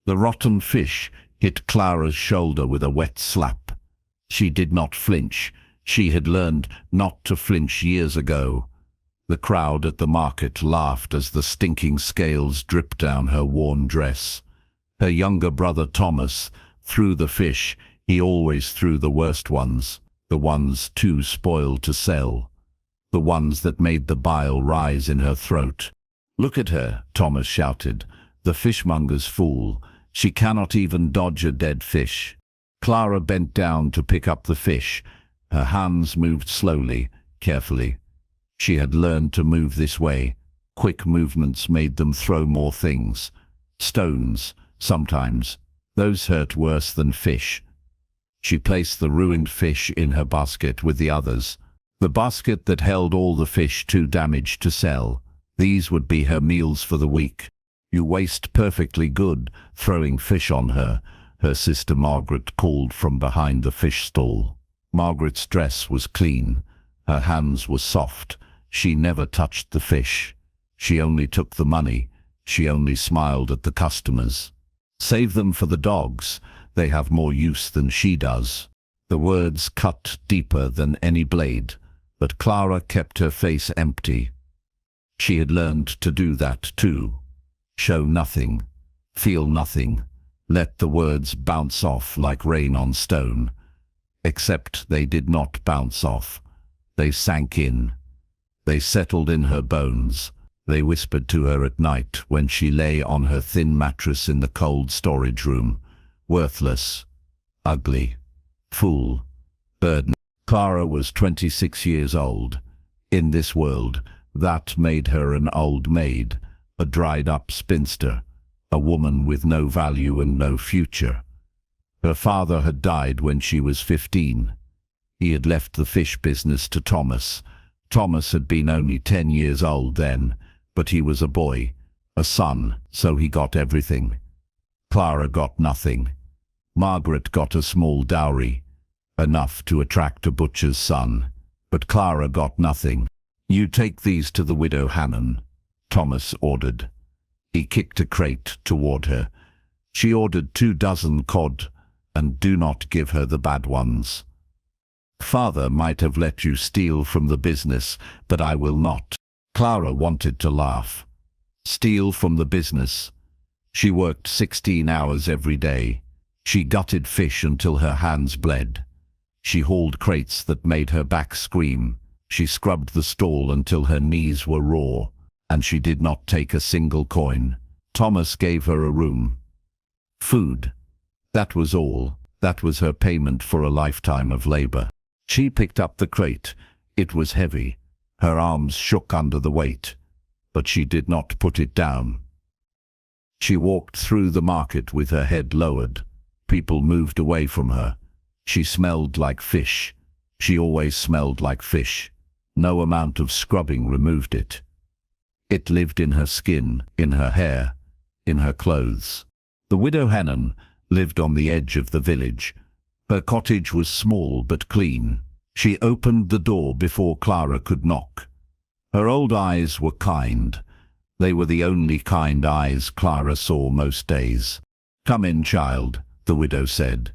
The rotten fish hit Clara's shoulder with a wet slap. She did not flinch. She had learned not to flinch years ago. The crowd at the market laughed as the stinking scales dripped down her worn dress. Her younger brother Thomas threw the fish. He always threw the worst ones, the ones too spoiled to sell, the ones that made the bile rise in her throat. "Look at her," Thomas shouted, "the fishmonger's fool. She cannot even dodge a dead fish." Clara bent down to pick up the fish. Her hands moved slowly, carefully. She had learned to move this way. Quick movements made them throw more things. Stones, sometimes. Those hurt worse than fish. She placed the ruined fish in her basket with the others. The basket that held all the fish too damaged to sell. These would be her meals for the week. "You waste perfectly good, throwing fish on her," her sister Margaret called from behind the fish stall. Margaret's dress was clean. Her hands were soft. She never touched the fish. She only took the money. She only smiled at the customers. "Save them for the dogs. They have more use than she does." The words cut deeper than any blade, but Clara kept her face empty. She had learned to do that too. Show nothing, feel nothing, let the words bounce off like rain on stone. Except they did not bounce off. They sank in. They settled in her bones. They whispered to her at night when she lay on her thin mattress in the cold storage room. Worthless, ugly, fool, burden. Clara was 26 years old. In this world, that made her an old maid, a dried-up spinster, a woman with no value and no future. Her father had died when she was 15. He had left the fish business to Thomas. Thomas had been only 10 years old then, but he was a boy, a son, so he got everything. Clara got nothing. Margaret got a small dowry, enough to attract a butcher's son, but Clara got nothing. "You take these to the widow Hannon," Thomas ordered. He kicked a crate toward her. She ordered 24 cod, and do not give her the bad ones. "Father might have let you steal from the business, but I will not." Clara wanted to laugh. Steal from the business? She worked 16 hours every day. She gutted fish until her hands bled. She hauled crates that made her back scream. She scrubbed the stall until her knees were raw, and she did not take a single coin. Thomas gave her a room. Food. That was all. That was her payment for a lifetime of labor. She picked up the crate. It was heavy. Her arms shook under the weight, but she did not put it down. She walked through the market with her head lowered. People moved away from her. She smelled like fish. She always smelled like fish. No amount of scrubbing removed it. It lived in her skin, in her hair, in her clothes. The widow Hannon lived on the edge of the village. Her cottage was small but clean. She opened the door before Clara could knock. Her old eyes were kind. They were the only kind eyes Clara saw most days. "Come in, child," the widow said.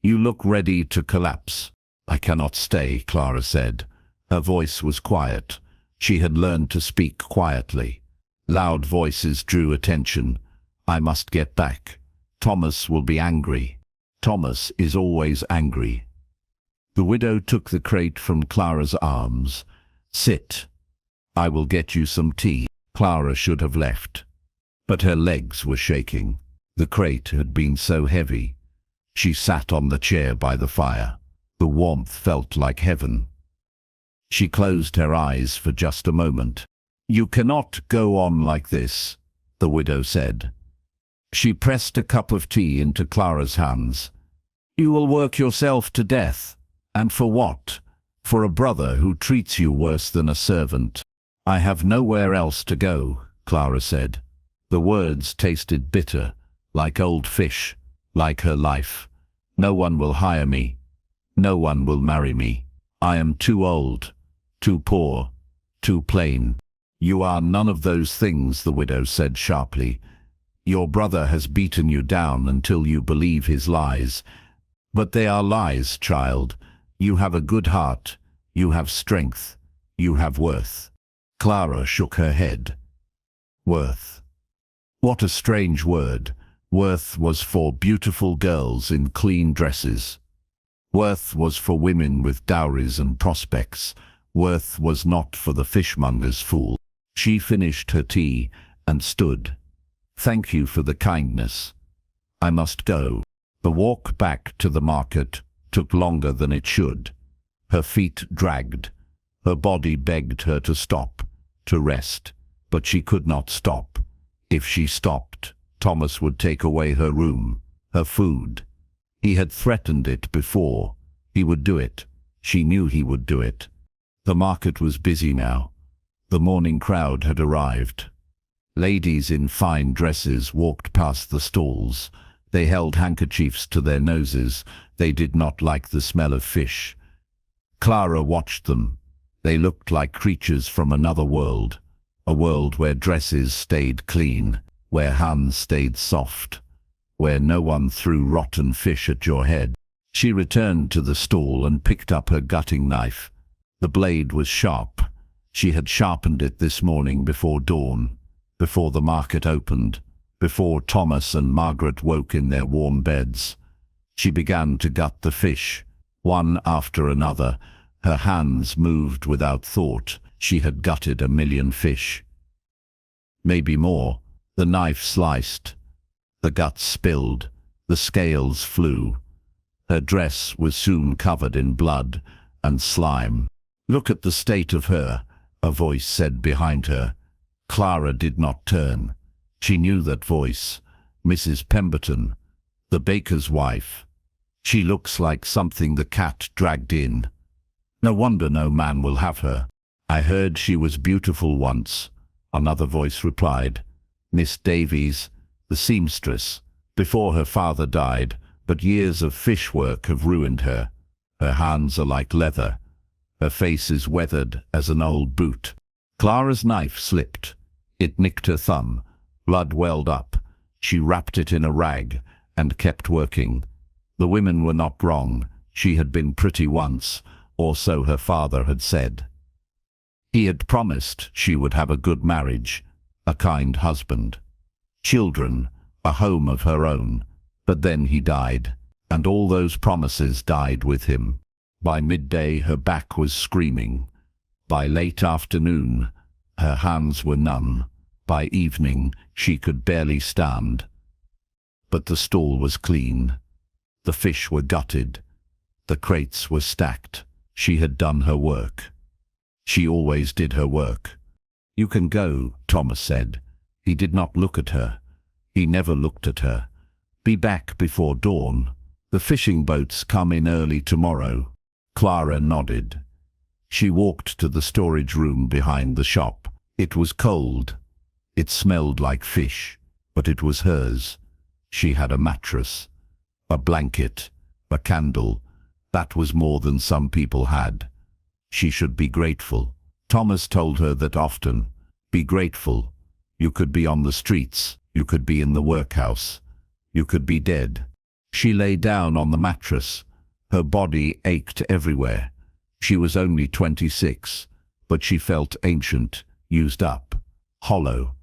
"You look ready to collapse." "I cannot stay," Clara said. Her voice was quiet. She had learned to speak quietly. Loud voices drew attention. "I must get back. Thomas will be angry." "Thomas is always angry." The widow took the crate from Clara's arms. "Sit. I will get you some tea." Clara should have left, but her legs were shaking. The crate had been so heavy. She sat on the chair by the fire. The warmth felt like heaven. She closed her eyes for just a moment. "You cannot go on like this," the widow said. She pressed a cup of tea into Clara's hands. "You will work yourself to death. And for what? For a brother who treats you worse than a servant." "I have nowhere else to go," Clara said. The words tasted bitter, like old fish, like her life. "No one will hire me. No one will marry me. I am too old, too poor, too plain." "You are none of those things," the widow said sharply. Your brother has beaten you down until you believe his lies. But they are lies, child. You have a good heart. You have strength. You have worth. Clara shook her head. Worth. What a strange word. Worth was for beautiful girls in clean dresses. Worth was for women with dowries and prospects. Worth was not for the fishmonger's fool. She finished her tea and stood. Thank you for the kindness. I must go. The walk back to the market took longer than it should. Her feet dragged. Her body begged her to stop, to rest, but she could not stop. If she stopped, Thomas would take away her room, her food. He had threatened it before. He would do it. She knew he would do it. The market was busy now. The morning crowd had arrived. Ladies in fine dresses walked past the stalls. They held handkerchiefs to their noses. They did not like the smell of fish. Clara watched them. They looked like creatures from another world, a world where dresses stayed clean, where hands stayed soft, where no one threw rotten fish at your head. She returned to the stall and picked up her gutting knife. The blade was sharp. She had sharpened it this morning before dawn, before the market opened, before Thomas and Margaret woke in their warm beds. She began to gut the fish, one after another. Her hands moved without thought. She had gutted 1,000,000 fish. Maybe more. The knife sliced. The guts spilled. The scales flew. Her dress was soon covered in blood and slime. Look at the state of her, a voice said behind her. Clara did not turn. She knew that voice. Mrs. Pemberton, the baker's wife. She looks like something the cat dragged in. No wonder no man will have her. I heard she was beautiful once, another voice replied. Miss Davies, the seamstress, before her father died, but years of fish work have ruined her. Her hands are like leather. Her face is weathered as an old boot. Clara's knife slipped. It nicked her thumb. Blood welled up. She wrapped it in a rag and kept working. The women were not wrong. She had been pretty once, or so her father had said. He had promised she would have a good marriage, a kind husband, children, a home of her own. But then he died, and all those promises died with him. By midday her back was screaming. By late afternoon her hands were numb. By evening she could barely stand. But the stall was clean. The fish were gutted. The crates were stacked. She had done her work. She always did her work. You can go, Thomas said. He did not look at her. He never looked at her. Be back before dawn. The fishing boats come in early tomorrow. Clara nodded. She walked to the storage room behind the shop. It was cold. It smelled like fish, but it was hers. She had a mattress, a blanket, a candle. That was more than some people had. She should be grateful. Thomas told her that often. Be grateful. You could be on the streets. You could be in the workhouse. You could be dead. She lay down on the mattress. Her body ached everywhere. She was only 26, but she felt ancient, used up, hollow.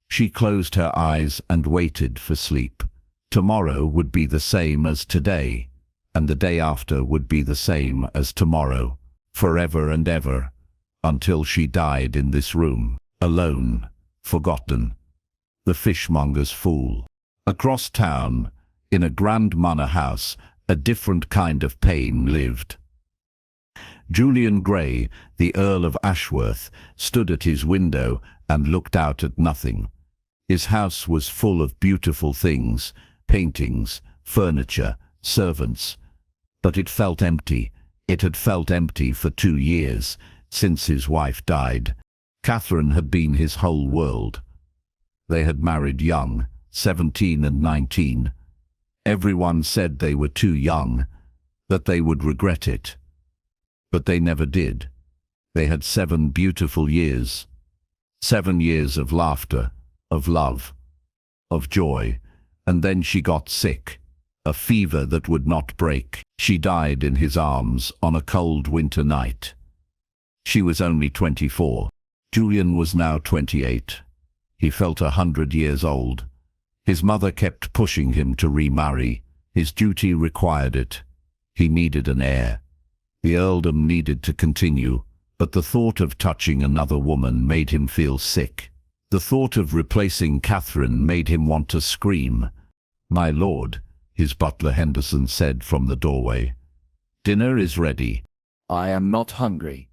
She closed her eyes and waited for sleep. Tomorrow would be the same as today, and the day after would be the same as tomorrow, forever and ever, until she died in this room, alone, forgotten. The fishmonger's fool. Across town, in a grand manor house, a different kind of pain lived. Julian Gray, the Earl of Ashworth, stood at his window and looked out at nothing. His house was full of beautiful things, paintings, furniture, servants. But it felt empty. It had felt empty for 2 years, since his wife died. Catherine had been his whole world. They had married young, 17 and 19. Everyone said they were too young, that they would regret it. But they never did. They had 7 beautiful years. 7 years of laughter, of love. of joy, and then she got sick. A fever that would not break. She died in his arms on a cold winter night. She was only 24. Julian was now 28. He felt 100 years old. His mother kept pushing him to remarry. His duty required it. He needed an heir. The earldom needed to continue, but the thought of touching another woman made him feel sick. The thought of replacing Catherine made him want to scream. "My lord," his butler Henderson said from the doorway, "dinner is ready." "I am not hungry,"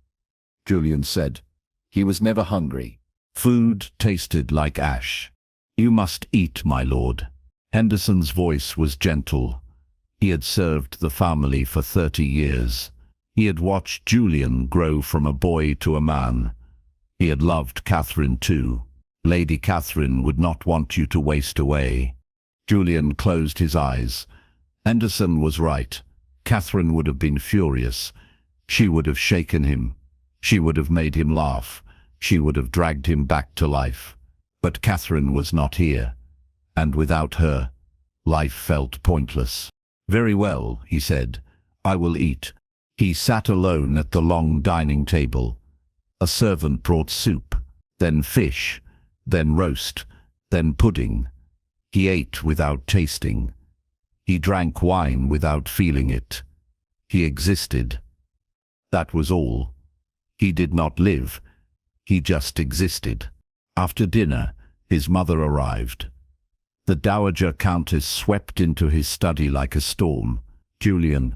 Julian said. He was never hungry. Food tasted like ash. "You must eat, my lord." Henderson's voice was gentle. He had served the family for 30 years. He had watched Julian grow from a boy to a man. He had loved Catherine too. Lady Catherine would not want you to waste away. Julian closed his eyes. Henderson was right. Catherine would have been furious. She would have shaken him. She would have made him laugh. She would have dragged him back to life. But Catherine was not here. And without her, life felt pointless. "Very well," he said. "I will eat." He sat alone at the long dining table. A servant brought soup, then fish, then roast, then pudding. He ate without tasting. He drank wine without feeling it. He existed. That was all. He did not live. He just existed. After dinner, his mother arrived. The Dowager Countess swept into his study like a storm. "Julian,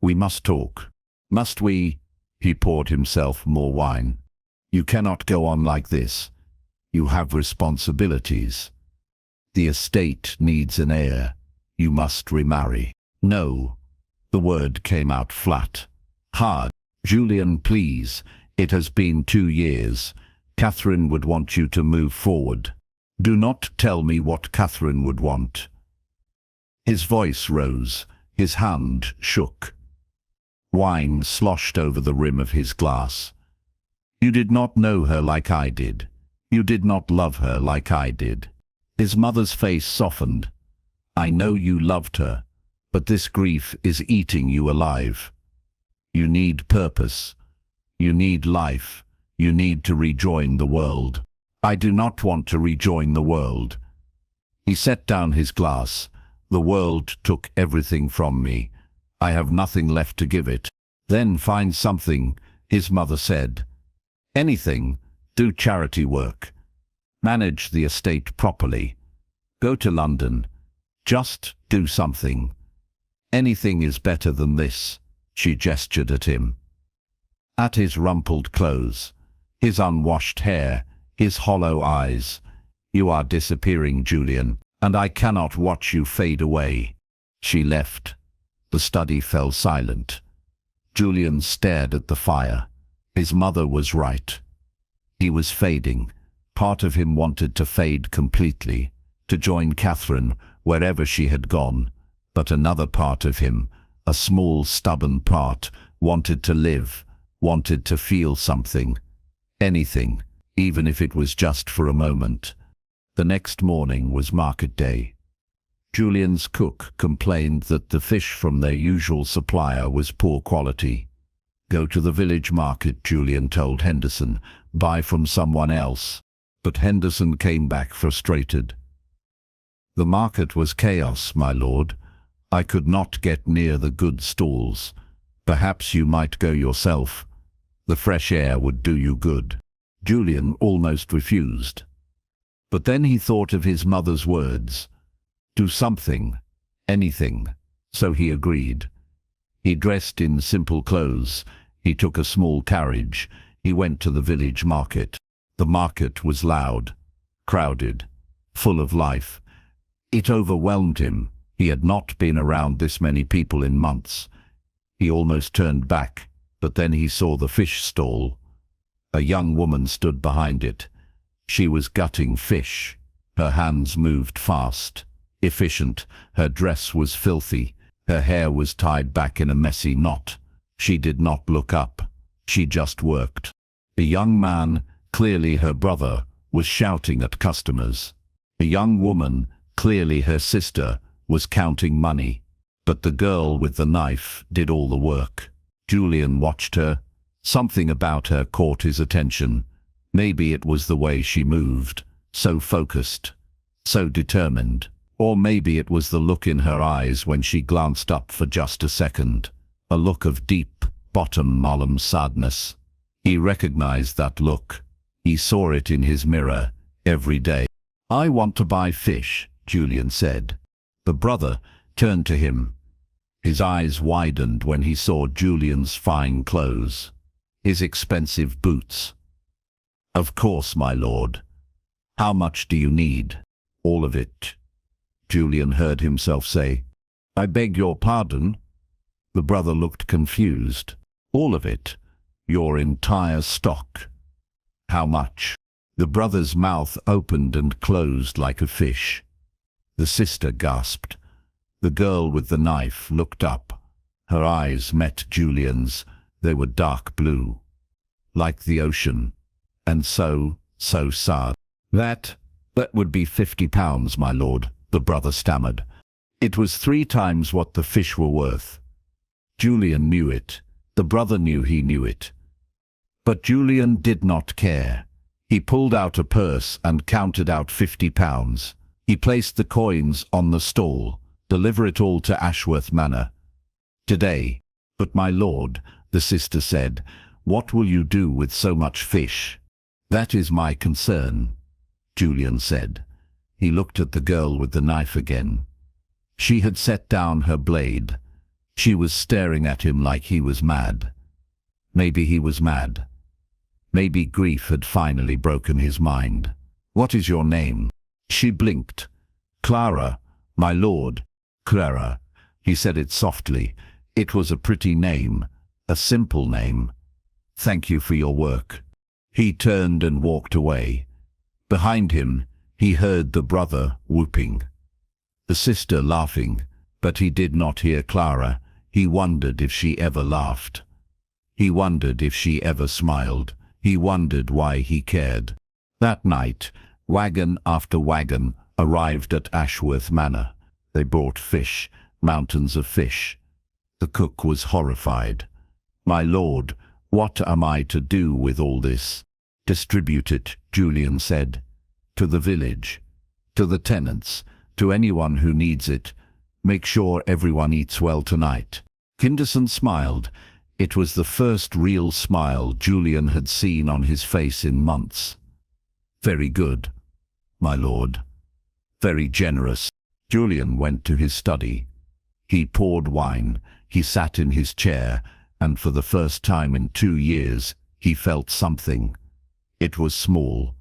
we must talk." "Must we?" He poured himself more wine. "You cannot go on like this. You have responsibilities. The estate needs an heir. You must remarry." "No." The word came out flat, hard. "Julian, please. It has been 2 years. Catherine would want you to move forward. Do not tell me what Catherine would want." His voice rose. His hand shook. Wine sloshed over the rim of his glass. "You did not know her like I did. You did not love her like I did." His mother's face softened. "I know you loved her, but this grief is eating you alive. You need purpose. You need life. You need to rejoin the world." "I do not want to rejoin the world." He set down his glass. "The world took everything from me. I have nothing left to give it." "Then find something," his mother said. "Anything. Do charity work. Manage the estate properly. Go to London. Just do something. Anything is better than this." She gestured at him. At his rumpled clothes, his unwashed hair, his hollow eyes. "You are disappearing, Julian, and I cannot watch you fade away." She left. The study fell silent. Julian stared at the fire. His mother was right. He was fading. Part of him wanted to fade completely, to join Catherine wherever she had gone. But another part of him, a small stubborn part, wanted to live, wanted to feel something. Anything, even if it was just for a moment. The next morning was market day. Julian's cook complained that the fish from their usual supplier was poor quality. "Go to the village market," Julian told Henderson. "Buy from someone else." But Henderson came back frustrated. "The market was chaos, my lord. I could not get near the good stalls. Perhaps you might go yourself. The fresh air would do you good." Julian almost refused. But then he thought of his mother's words. Do something, anything. So he agreed. He dressed in simple clothes. He took a small carriage. He went to the village market. The market was loud, crowded, full of life. It overwhelmed him. He had not been around this many people in months. He almost turned back, but then he saw the fish stall. A young woman stood behind it. She was gutting fish. Her hands moved fast, efficient. Her dress was filthy. Her hair was tied back in a messy knot. She did not look up. She just worked. A young man, clearly her brother, was shouting at customers. A young woman, Clearly her sister was counting money, but the girl with the knife did all the work. Julian watched her. Something about her caught his attention. Maybe it was the way she moved, so focused, so determined. Or maybe it was the look in her eyes when she glanced up for just a second. A look of deep, bottom-bottom sadness. He recognized that look. He saw it in his mirror every day. "I want to buy fish," Julian said. The brother turned to him. His eyes widened when he saw Julian's fine clothes, his expensive boots. "Of course, my lord. How much do you need?" "All of it," Julian heard himself say. "I beg your pardon?" The brother looked confused. "All of it. Your entire stock." "How much?" The brother's mouth opened and closed like a fish. The sister gasped. The girl with the knife looked up. Her eyes met Julian's. They were dark blue, like the ocean, and so sad. That would be £50, my lord," the brother stammered. It was 3 times what the fish were worth. Julian knew it. The brother knew he knew it. But Julian did not care. He pulled out a purse and counted out £50. He placed the coins on the stall. "Deliver it all to Ashworth Manor today." "But my lord," the sister said, "what will you do with so much fish?" "That is my concern," Julian said. He looked at the girl with the knife again. She had set down her blade. She was staring at him like he was mad. Maybe he was mad. Maybe grief had finally broken his mind. "What is your name?" She blinked. "Clara, my lord." "Clara." He said it softly. It was a pretty name, a simple name. "Thank you for your work." He turned and walked away. Behind him, he heard the brother whooping, the sister laughing, but he did not hear Clara. He wondered if she ever laughed. He wondered if she ever smiled. He wondered why he cared. That night, wagon after wagon arrived at Ashworth Manor. They brought fish, mountains of fish. The cook was horrified. "My lord, what am I to do with all this?" "Distribute it," Julian said. "To the village, to the tenants, to anyone who needs it. Make sure everyone eats well tonight." Henderson smiled. It was the first real smile Julian had seen on his face in months. "Very good, my lord. Very generous." Julian went to his study. He poured wine. He sat in his chair, and for the first time in 2 years, he felt something. It was small.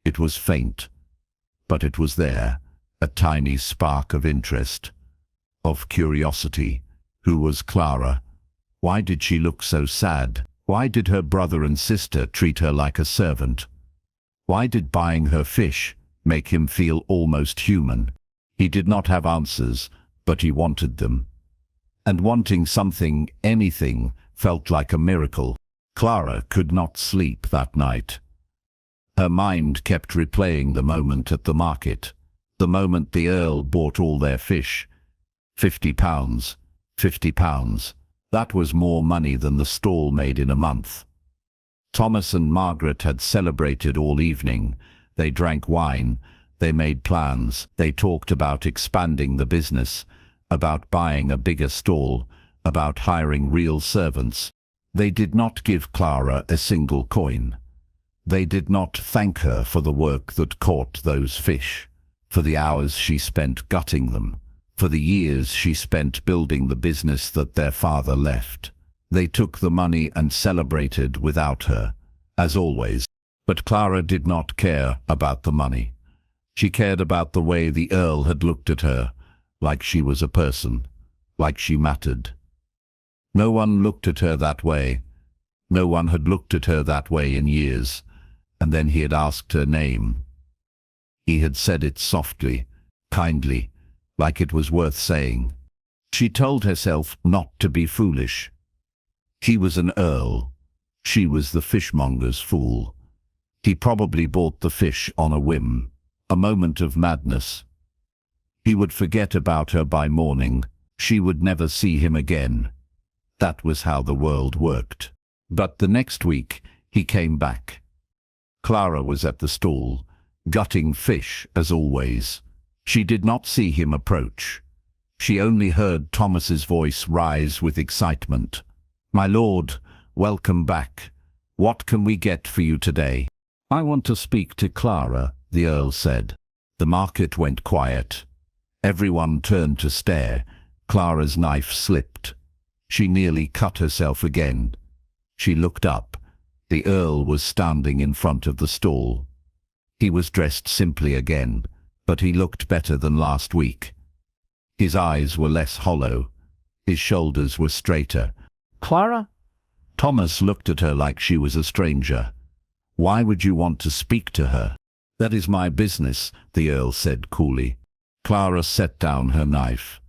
It was faint. But it was there, a tiny spark of interest, of curiosity. Who was Clara? Why did she look so sad? Why did her brother and sister treat her like a servant? Why did buying her fish make him feel almost human? He did not have answers, but he wanted them. And wanting something, anything, felt like a miracle. Clara could not sleep that night. Her mind kept replaying the moment at the market, the moment the Earl bought all their fish. £50, £50. That was more money than the stall made in a month. Thomas and Margaret had celebrated all evening. They drank wine. They made plans. They talked about expanding the business, about buying a bigger stall, about hiring real servants. They did not give Clara a single coin. They did not thank her for the work that caught those fish, for the hours she spent gutting them, for the years she spent building the business that their father left. They took the money and celebrated without her, as always. But Clara did not care about the money. She cared about the way the Earl had looked at her, like she was a person, like she mattered. No one looked at her that way. No one had looked at her that way in years. And then he had asked her name. He had said it softly, kindly, like it was worth saying. She told herself not to be foolish. He was an earl. She was the fishmonger's fool. He probably bought the fish on a whim, a moment of madness. He would forget about her by morning. She would never see him again. That was how the world worked. But the next week, he came back. Clara was at the stall, gutting fish as always. She did not see him approach. She only heard Thomas's voice rise with excitement. "My lord, welcome back. What can we get for you today?" "I want to speak to Clara," the Earl said. The market went quiet. Everyone turned to stare. Clara's knife slipped. She nearly cut herself again. She looked up. The Earl was standing in front of the stall. He was dressed simply again, but he looked better than last week. His eyes were less hollow. His shoulders were straighter. "Clara?" Thomas looked at her like she was a stranger. "Why would you want to speak to her?" "That is my business," the Earl said coolly. Clara set down her knife.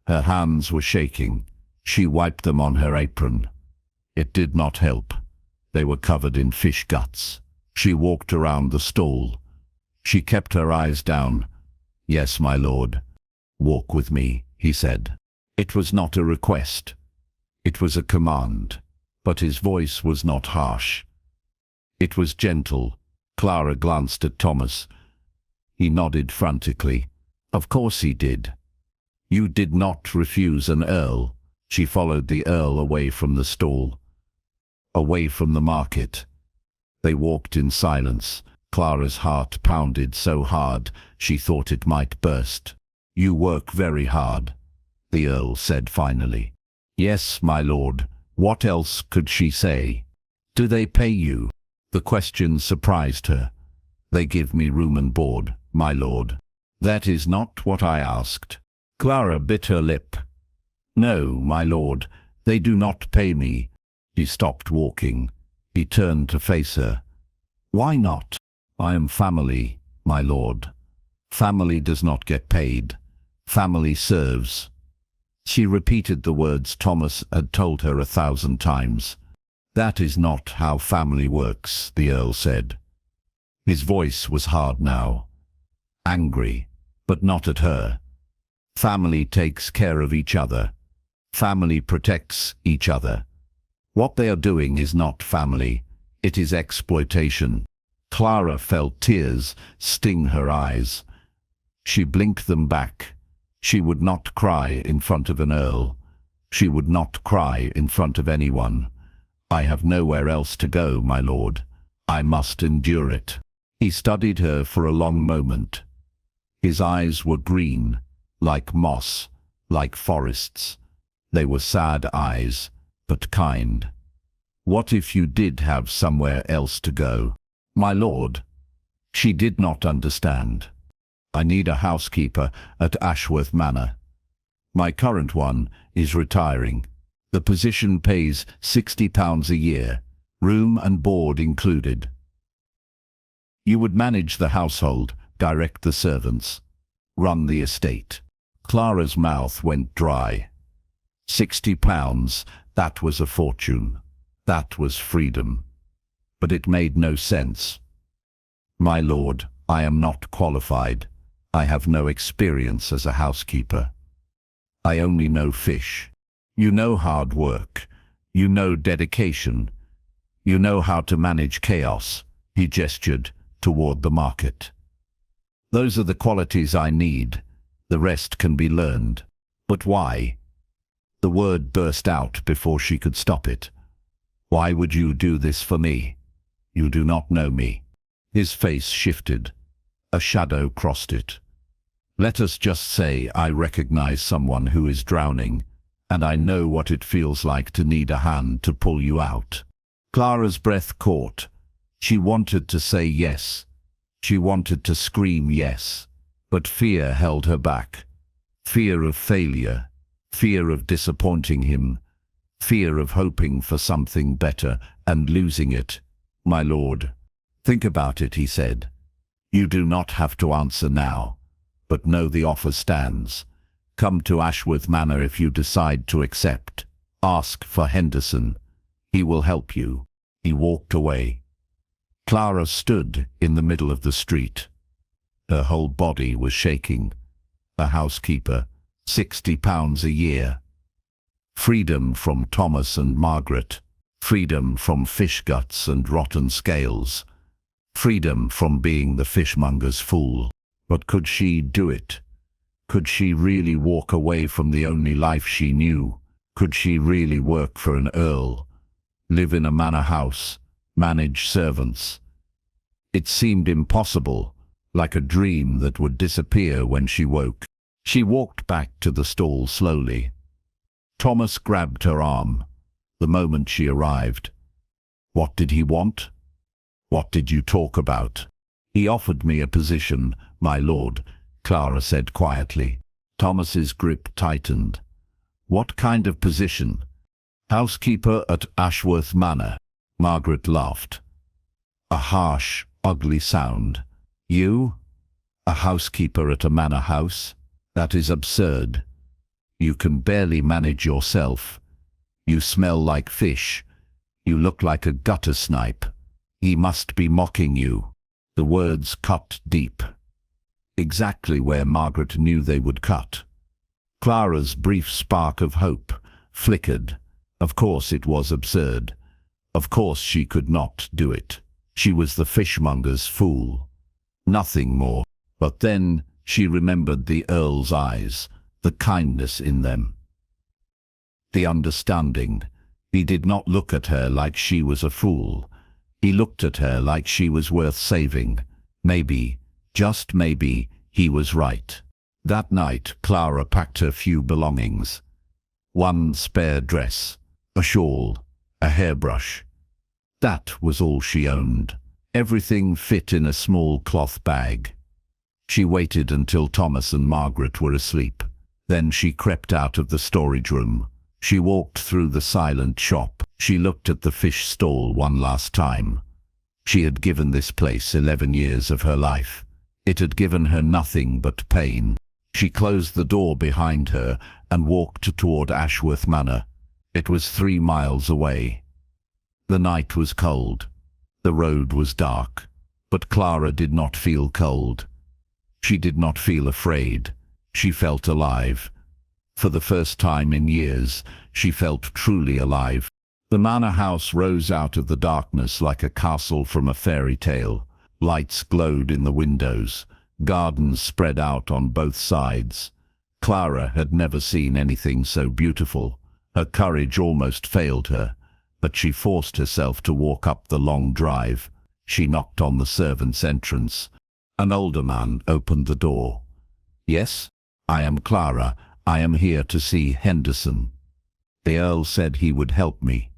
Her hands were shaking. She wiped them on her apron. It did not help. They were covered in fish guts. She walked around the stall. She kept her eyes down. "Yes, my lord. Walk with me," he said. It was not a request. It was a command. But his voice was not harsh. It was gentle. Clara glanced at Thomas. He nodded frantically. "Of course he did. You did not refuse an earl." She followed the Earl away from the stall, away from the market. They walked in silence. Clara's heart pounded so hard she thought it might burst. "You work very hard," the Earl said finally. "Yes, my lord." What else could she say? "Do they pay you?" The question surprised her. "They give me room and board, my lord." "That is not what I asked." Clara bit her lip. "No, my lord, they do not pay me." He stopped walking. He turned to face her. "Why not?" "I am family, my lord. Family does not get paid. Family serves." She repeated the words Thomas had told her 1,000 times. "That is not how family works," the Earl said. His voice was hard now. Angry, but not at her. Family takes care of each other. Family protects each other. What they are doing is not family. It is exploitation. Clara felt tears sting her eyes. She blinked them back. She would not cry in front of an earl. She would not cry in front of anyone. "I have nowhere else to go, my lord. I must endure it." He studied her for a long moment. His eyes were green, like moss, like forests. They were sad eyes, but kind. "What if you did have somewhere else to go?" "My lord." She did not understand. "I need a housekeeper at Ashworth Manor. My current one is retiring. The position pays £60 a year, room and board included. You would manage the household, direct the servants, run the estate." Clara's mouth went dry. £60, that was a fortune. That was freedom. But it made no sense. "My lord, I am not qualified. I have no experience as a housekeeper. I only know fish. You know hard work. You know dedication. You know how to manage chaos." He gestured toward the market. "Those are the qualities I need. The rest can be learned." "But why?" The word burst out before she could stop it. "Why would you do this for me? You do not know me." His face shifted. A shadow crossed it. "Let us just say I recognize someone who is drowning, and I know what it feels like to need a hand to pull you out." Clara's breath caught. She wanted to say yes. She wanted to scream yes. But fear held her back. Fear of failure. Fear of disappointing him. Fear of hoping for something better and losing it. "My lord." "Think about it," he said. "You do not have to answer now. But know the offer stands. Come to Ashworth Manor if you decide to accept. Ask for Henderson. He will help you." He walked away. Clara stood in the middle of the street. Her whole body was shaking. A housekeeper, £60 a year. Freedom from Thomas and Margaret. Freedom from fish guts and rotten scales. Freedom from being the fishmonger's fool. But could she do it? Could she really walk away from the only life she knew? Could she really work for an earl? Live in a manor house? Manage servants? It seemed impossible, like a dream that would disappear when she woke. She walked back to the stall slowly. Thomas grabbed her arm the moment she arrived. What did he want? What did you talk about? He offered me a position, my lord, Clara said quietly. Thomas's grip tightened. What kind of position? Housekeeper at Ashworth Manor. Margaret laughed. A harsh, ugly sound. You? A housekeeper at a manor house? That is absurd. You can barely manage yourself. You smell like fish. You look like a gutter snipe. He must be mocking you. The words cut deep. Exactly where Margaret knew they would cut. Clara's brief spark of hope flickered. Of course it was absurd. Of course she could not do it. She was the fishmonger's fool. Nothing more. But then she remembered the Earl's eyes, the kindness in them. The understanding. He did not look at her like she was a fool. He looked at her like she was worth saving. Maybe, just maybe, he was right. That night, Clara packed her few belongings. One spare dress, a shawl, a hairbrush. That was all she owned. Everything fit in a small cloth bag. She waited until Thomas and Margaret were asleep. Then she crept out of the storage room. She walked through the silent shop. She looked at the fish stall one last time. She had given this place 11 years of her life. It had given her nothing but pain. She closed the door behind her and walked toward Ashworth Manor. It was 3 miles away. The night was cold. The road was dark. But Clara did not feel cold. She did not feel afraid. She felt alive. For the first time in years, she felt truly alive. The manor house rose out of the darkness like a castle from a fairy tale. Lights glowed in the windows. Gardens spread out on both sides. Clara had never seen anything so beautiful. Her courage almost failed her, but she forced herself to walk up the long drive. She knocked on the servants' entrance. An older man opened the door. "Yes, I am Clara. I am here to see Henderson. The Earl said he would help me."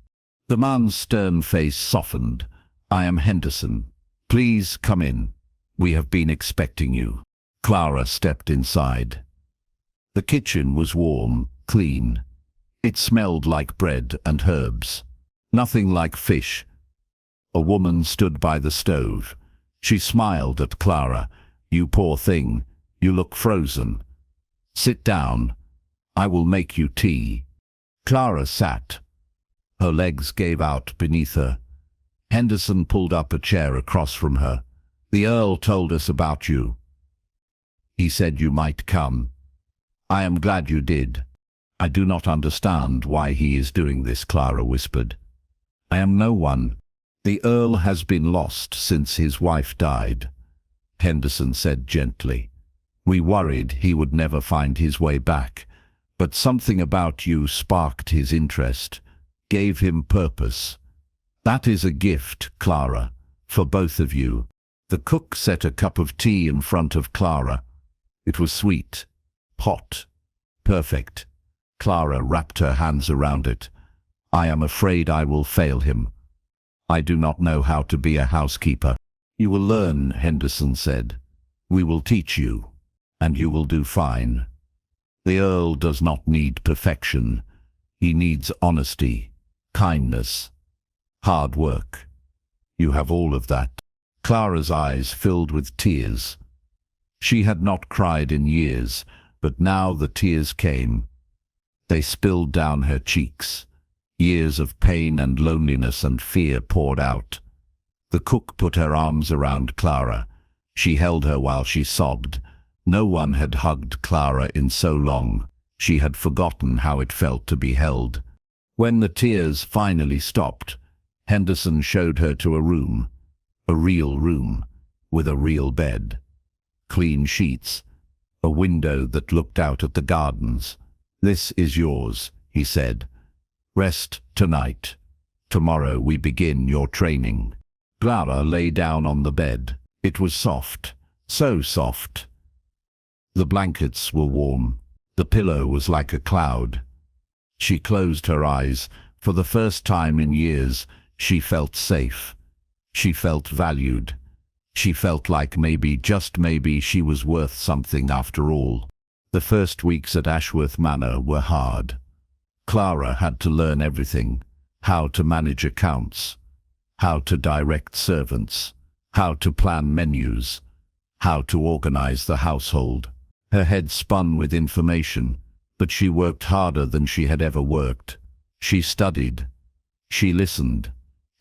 The man's stern face softened. "I am Henderson. Please come in. We have been expecting you." Clara stepped inside. The kitchen was warm, clean. It smelled like bread and herbs. Nothing like fish. A woman stood by the stove. She smiled at Clara. "You poor thing. You look frozen. Sit down. I will make you tea." Clara sat. Her legs gave out beneath her. Henderson pulled up a chair across from her. "The Earl told us about you. He said you might come. I am glad you did." "I do not understand why he is doing this," Clara whispered. "I am no one. The Earl has been lost since his wife died," Henderson said gently. "We worried he would never find his way back, but something about you sparked his interest, gave him purpose. That is a gift, Clara, for both of you." The cook set a cup of tea in front of Clara. It was sweet, hot, perfect. Clara wrapped her hands around it. "I am afraid I will fail him. I do not know how to be a housekeeper." "You will learn," Henderson said. "We will teach you, and you will do fine. The Earl does not need perfection. He needs honesty, kindness, hard work. You have all of that." Clara's eyes filled with tears. She had not cried in years, but now the tears came. They spilled down her cheeks. Years of pain and loneliness and fear poured out. The cook put her arms around Clara. She held her while she sobbed. No one had hugged Clara in so long. She had forgotten how it felt to be held. When the tears finally stopped, Henderson showed her to a real room, with a real bed, clean sheets, a window that looked out at the gardens. "This is yours," he said. "Rest tonight. Tomorrow we begin your training." Clara lay down on the bed. It was soft, so soft. The blankets were warm. The pillow was like a cloud. She closed her eyes. For the first time in years, she felt safe. She felt valued. She felt like maybe, just maybe, she was worth something after all. The first weeks at Ashworth Manor were hard. Clara had to learn everything: how to manage accounts, how to direct servants, how to plan menus, how to organize the household. Her head spun with information, but she worked harder than she had ever worked. She studied. She listened.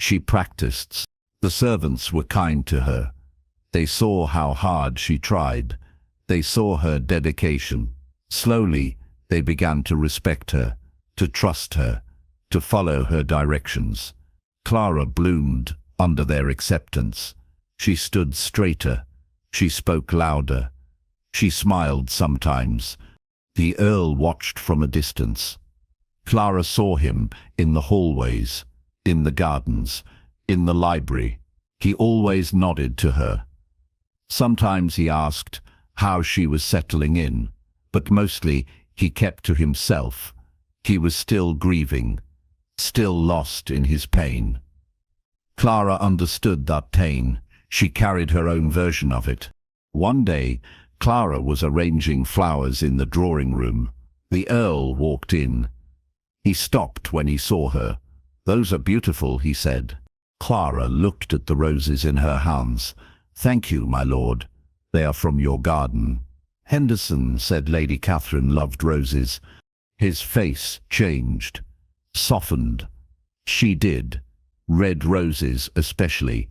She practiced. The servants were kind to her. They saw how hard she tried. They saw her dedication. Slowly, they began to respect her, to trust her, to follow her directions. Clara bloomed under their acceptance. She stood straighter. She spoke louder. She smiled sometimes. The Earl watched from a distance. Clara saw him in the hallways, in the gardens, in the library. He always nodded to her. Sometimes he asked how she was settling in, but mostly he kept to himself. He was still grieving, still lost in his pain. Clara understood that pain. She carried her own version of it. One day, Clara was arranging flowers in the drawing room. The Earl walked in. He stopped when he saw her. "Those are beautiful," he said. Clara looked at the roses in her hands. "Thank you, my lord. They are from your garden." "Henderson said Lady Catherine loved roses." His face changed, softened. "She did. Red roses especially.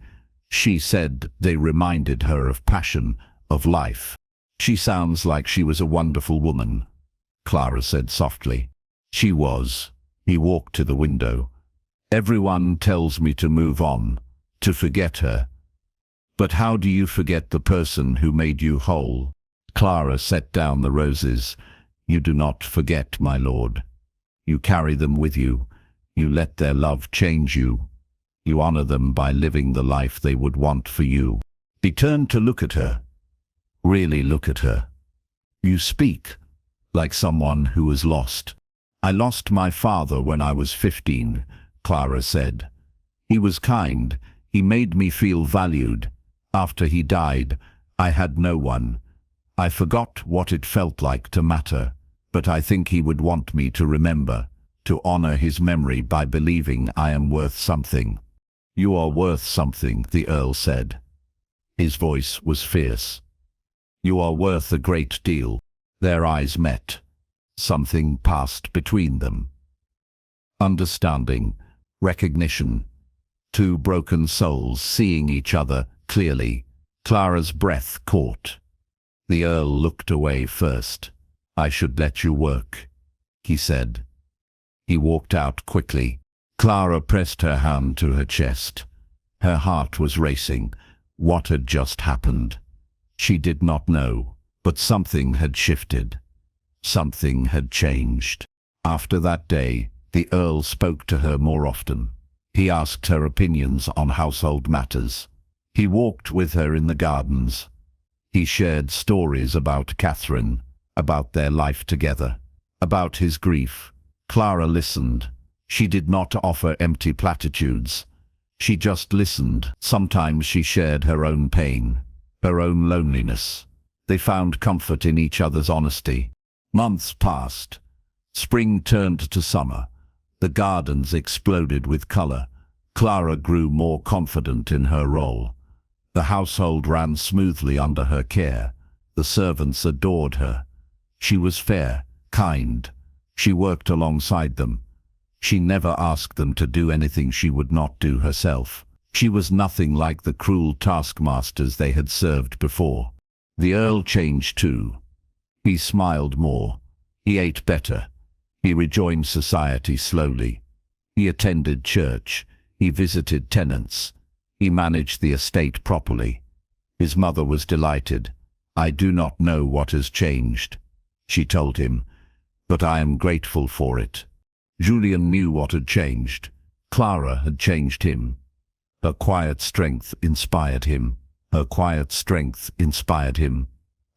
She said they reminded her of passion, of life." "She sounds like she was a wonderful woman," Clara said softly. "She was." He walked to the window. "Everyone tells me to move on, to forget her. But how do you forget the person who made you whole?" Clara set down the roses. "You do not forget, my lord. You carry them with you. You let their love change you. You honor them by living the life they would want for you." He turned to look at her. Really look at her. "You speak like someone who was lost." "I lost my father when I was 15, Clara said. "He was kind. He made me feel valued. After he died, I had no one. I forgot what it felt like to matter, but I think he would want me to remember, to honor his memory by believing I am worth something." "You are worth something," the Earl said. His voice was fierce. "You are worth a great deal." Their eyes met. Something passed between them. Understanding, recognition. Two broken souls seeing each other clearly. Clara's breath caught. The Earl looked away first. "I should let you work," he said. He walked out quickly. Clara pressed her hand to her chest. Her heart was racing. What had just happened? She did not know, but something had shifted. Something had changed. After that day, the Earl spoke to her more often. He asked her opinions on household matters. He walked with her in the gardens. He shared stories about Catherine, about their life together, about his grief. Clara listened. She did not offer empty platitudes. She just listened. Sometimes she shared her own pain, her own loneliness. They found comfort in each other's honesty. Months passed. Spring turned to summer. The gardens exploded with color. Clara grew more confident in her role. The household ran smoothly under her care. The servants adored her. She was fair, kind. She worked alongside them. She never asked them to do anything she would not do herself. She was nothing like the cruel taskmasters they had served before. The Earl changed too. He smiled more. He ate better. He rejoined society slowly. He attended church. He visited tenants. He managed the estate properly. His mother was delighted. "I do not know what has changed," she told him, "but I am grateful for it." Julian knew what had changed. Clara had changed him. Her quiet strength inspired him. Her quiet strength inspired him.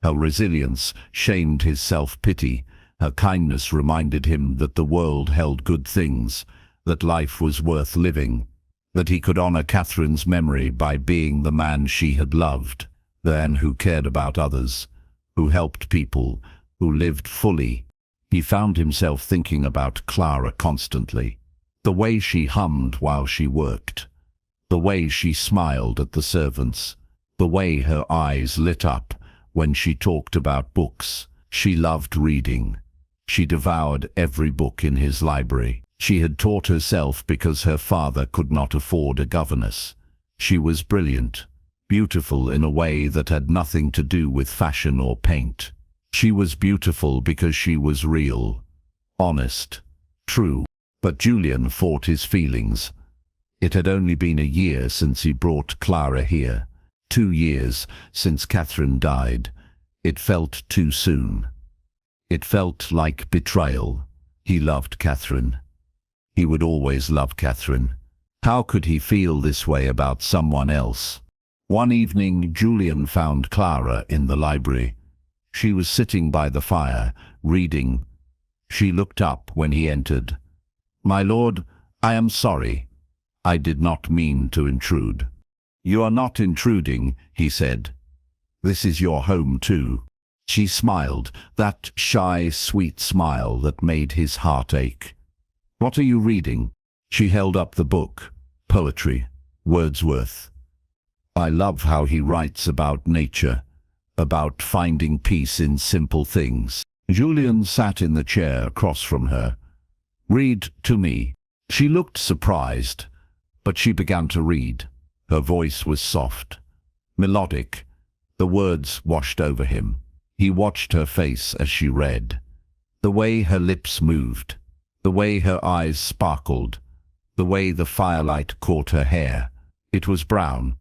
Her resilience shamed his self-pity. Her kindness reminded him that the world held good things, that life was worth living, that he could honor Catherine's memory by being the man she had loved, the man who cared about others, who helped people, who lived fully. He found himself thinking about Clara constantly. The way she hummed while she worked, the way she smiled at the servants, the way her eyes lit up when she talked about books. She loved reading. She devoured every book in his library. She had taught herself because her father could not afford a governess. She was brilliant, beautiful in a way that had nothing to do with fashion or paint. She was beautiful because she was real, honest, true. But Julian fought his feelings. It had only been a year since he brought Clara here. 2 years since Catherine died. It felt too soon. It felt like betrayal. He loved Catherine. He would always love Catherine. How could he feel this way about someone else? One evening, Julian found Clara in the library. She was sitting by the fire, reading. She looked up when he entered. "My lord, I am sorry. I did not mean to intrude." "You are not intruding," he said. "This is your home too." She smiled, that shy, sweet smile that made his heart ache. "What are you reading?" She held up the book. Poetry. Wordsworth. "I love how he writes about nature, about finding peace in simple things." Julian sat in the chair across from her. "Read to me." She looked surprised, but she began to read. Her voice was soft, melodic. The words washed over him. He watched her face as she read. The way her lips moved, the way her eyes sparkled, the way the firelight caught her hair. It was brown,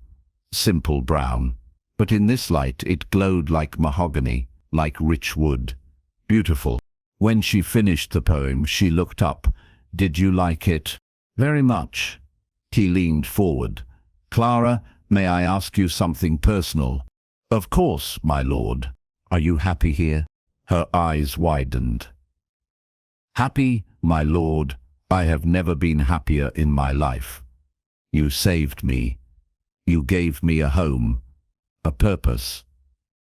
simple brown, but in this light it glowed like mahogany, like rich wood. Beautiful. When she finished the poem, she looked up. "Did you like it?" "Very much." He leaned forward. "Clara, may I ask you something personal?" "Of course, my lord." "Are you happy here?" Her eyes widened. "Happy, my lord? I have never been happier in my life. You saved me. You gave me a home, a purpose,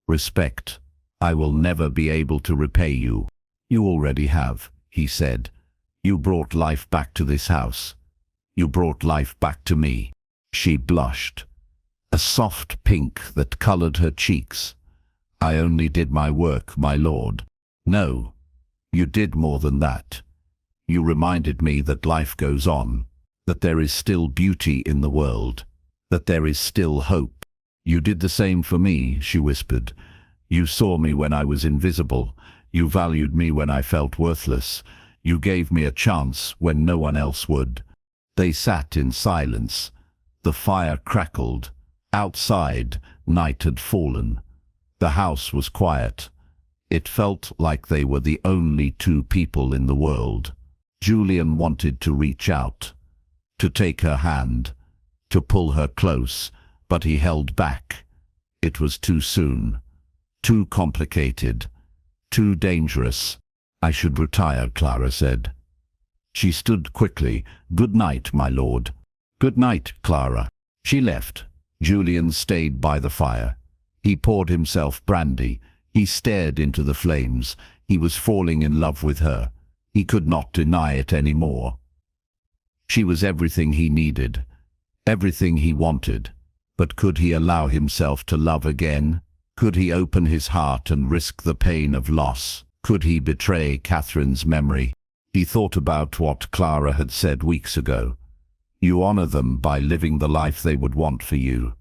respect. I will never be able to repay you." "You already have," he said. "You brought life back to this house. You brought life back to me." She blushed, a soft pink that colored her cheeks. "I only did my work, my lord." "No, you did more than that. You reminded me that life goes on, that there is still beauty in the world, that there is still hope." "You did the same for me," she whispered. "You saw me when I was invisible. You valued me when I felt worthless. You gave me a chance when no one else would." They sat in silence. The fire crackled. Outside, night had fallen. The house was quiet. It felt like they were the only 2 people in the world. Julian wanted to reach out, to take her hand, to pull her close, but he held back. It was too soon, too complicated, too dangerous. "I should retire," Clara said. She stood quickly. "Good night, my lord." "Good night, Clara." She left. Julian stayed by the fire. He poured himself brandy. He stared into the flames. He was falling in love with her. He could not deny it any more. She was everything he needed, everything he wanted. But could he allow himself to love again? Could he open his heart and risk the pain of loss? Could he betray Catherine's memory? He thought about what Clara had said weeks ago. You honor them by living the life they would want for you.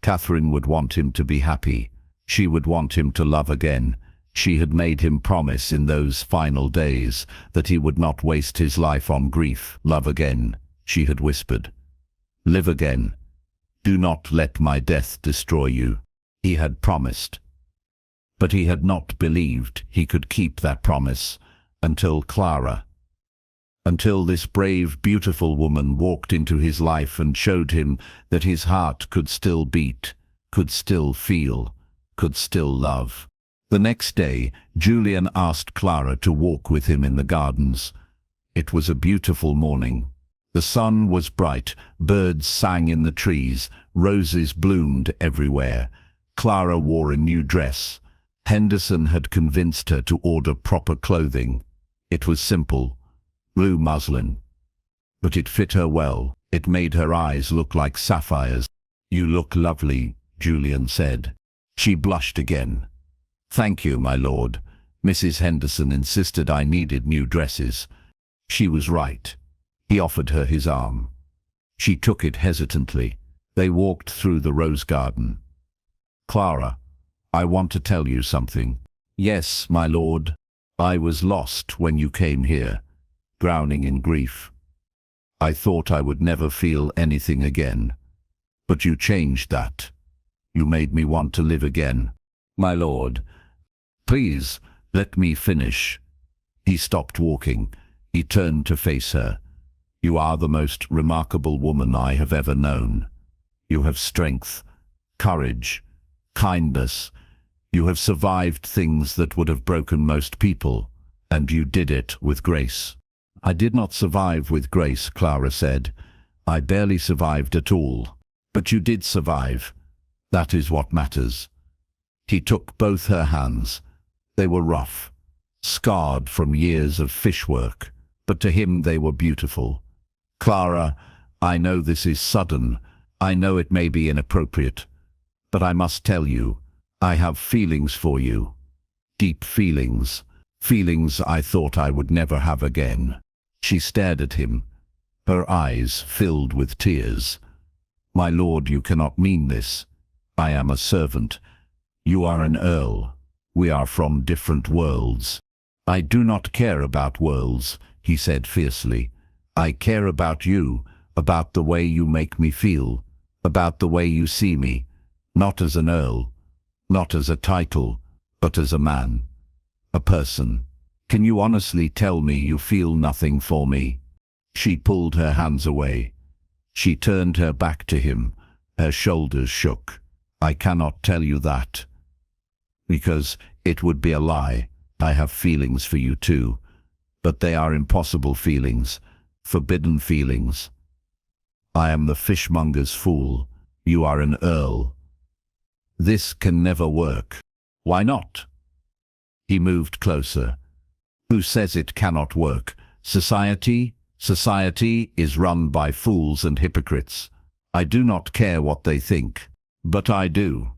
Catherine would want him to be happy. She would want him to love again. She had made him promise in those final days that he would not waste his life on grief. Love again, she had whispered. Live again. Do not let my death destroy you. He had promised. But he had not believed he could keep that promise until Clara. Until this brave, beautiful woman walked into his life and showed him that his heart could still beat, could still feel, could still love. The next day, Julian asked Clara to walk with him in the gardens. It was a beautiful morning. The sun was bright, birds sang in the trees, roses bloomed everywhere. Clara wore a new dress. Henderson had convinced her to order proper clothing. It was simple, blue muslin. But it fit her well. It made her eyes look like sapphires. You look lovely, Julian said. She blushed again. Thank you, my lord. Mrs. Henderson insisted I needed new dresses. She was right. He offered her his arm. She took it hesitantly. They walked through the rose garden. Clara, I want to tell you something. Yes, my lord. I was lost when you came here, drowning in grief. I thought I would never feel anything again. But you changed that. You made me want to live again. My lord, please, let me finish. He stopped walking. He turned to face her. You are the most remarkable woman I have ever known. You have strength, courage, kindness. You have survived things that would have broken most people, and you did it with grace. I did not survive with grace, Clara said. I barely survived at all. But you did survive. That is what matters. He took both her hands. They were rough, scarred from years of fish work, but to him they were beautiful. Clara, I know this is sudden. I know it may be inappropriate. But I must tell you, I have feelings for you. Deep feelings. Feelings I thought I would never have again. She stared at him, her eyes filled with tears. My lord, you cannot mean this. I am a servant. You are an earl. We are from different worlds. I do not care about worlds, he said fiercely. I care about you, about the way you make me feel, about the way you see me, not as an earl, not as a title, but as a man, a person. Can you honestly tell me you feel nothing for me? She pulled her hands away. She turned her back to him. Her shoulders shook. I cannot tell you that. Because it would be a lie. I have feelings for you too. But they are impossible feelings, forbidden feelings. I am the fishmonger's fool. You are an earl. This can never work. Why not? He moved closer. Who says it cannot work? Society? Society is run by fools and hypocrites. I do not care what they think, but I do.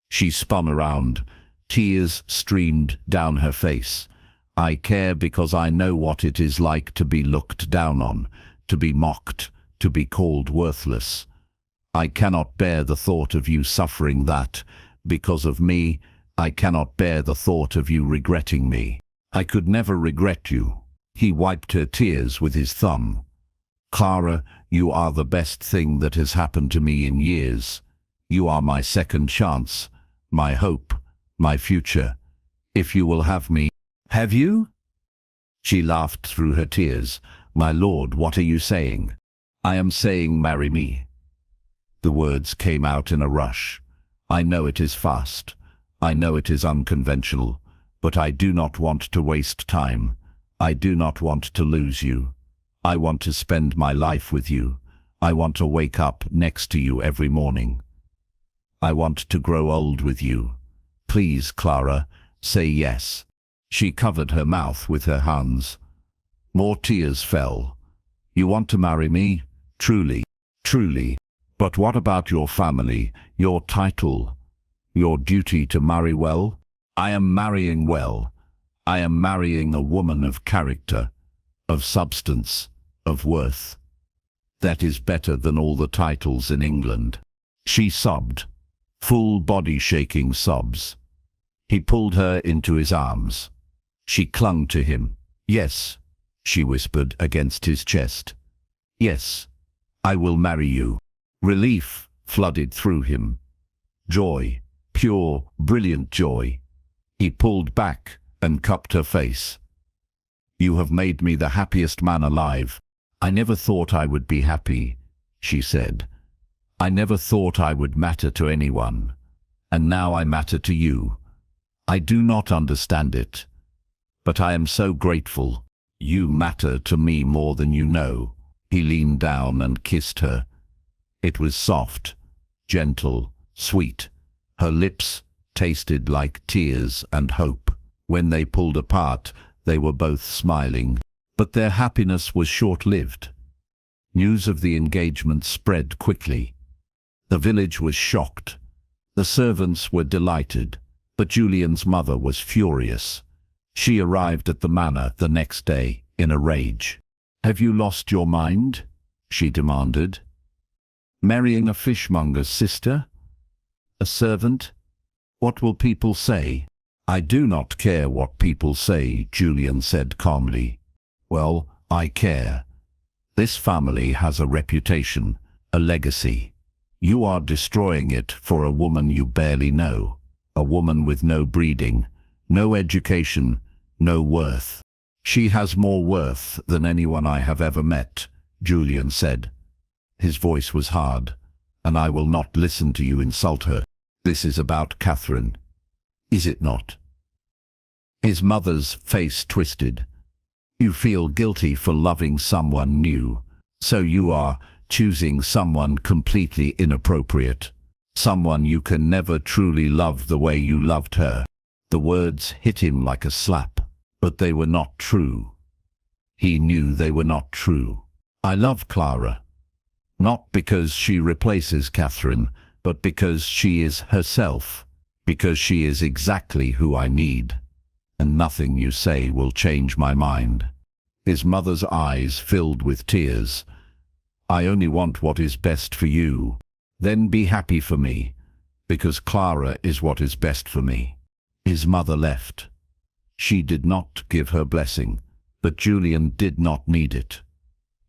She spun around. Tears streamed down her face. I care because I know what it is like to be looked down on, to be mocked, to be called worthless. I cannot bear the thought of you suffering that. Because of me, I cannot bear the thought of you regretting me. I could never regret you. He wiped her tears with his thumb. Clara, you are the best thing that has happened to me in years. You are my second chance, my hope, my future. If you will have me. Have you? She laughed through her tears. My lord, what are you saying? I am saying marry me. The words came out in a rush. I know it is fast. I know it is unconventional. But I do not want to waste time. I do not want to lose you. I want to spend my life with you. I want to wake up next to you every morning. I want to grow old with you. Please, Clara, say yes. She covered her mouth with her hands. More tears fell. You want to marry me? Truly, truly. But what about your family, your title, your duty to marry well? I am marrying well. I am marrying a woman of character, of substance, of worth. That is better than all the titles in England. She sobbed. full body shaking sobs. He pulled her into his arms. She clung to him. "Yes," she whispered against his chest. "Yes, I will marry you." Relief flooded through him. Joy, pure, brilliant joy. He pulled back and cupped her face. "You have made me the happiest man alive." "I never thought I would be happy," she said. "I never thought I would matter to anyone. And now I matter to you. I do not understand it, but I am so grateful. You matter to me more than you know." He leaned down and kissed her. It was soft, gentle, sweet. Her lips tasted like tears and hope. When they pulled apart, they were both smiling. But their happiness was short-lived. News of the engagement spread quickly. The village was shocked. The servants were delighted, but Julian's mother was furious. She arrived at the manor the next day in a rage. "Have you lost your mind?" she demanded. "Marrying a fishmonger's sister? A servant? What will people say?" "I do not care what people say," Julian said calmly. "Well, I care. This family has a reputation, a legacy. You are destroying it for a woman you barely know, a woman with no breeding, no education, no worth." "She has more worth than anyone I have ever met," Julian said. His voice was hard. "And I will not listen to you insult her. This is about Catherine, is it not?" His mother's face twisted. "You feel guilty for loving someone new, so you are choosing someone completely inappropriate, someone you can never truly love the way you loved her." The words hit him like a slap, but they were not true. He knew they were not true. "I love Clara, not because she replaces Catherine, but because she is herself, because she is exactly who I need. And nothing you say will change my mind." His mother's eyes filled with tears. "I only want what is best for you. Then be happy for me, because Clara is what is best for me." His mother left. She did not give her blessing, but Julian did not need it.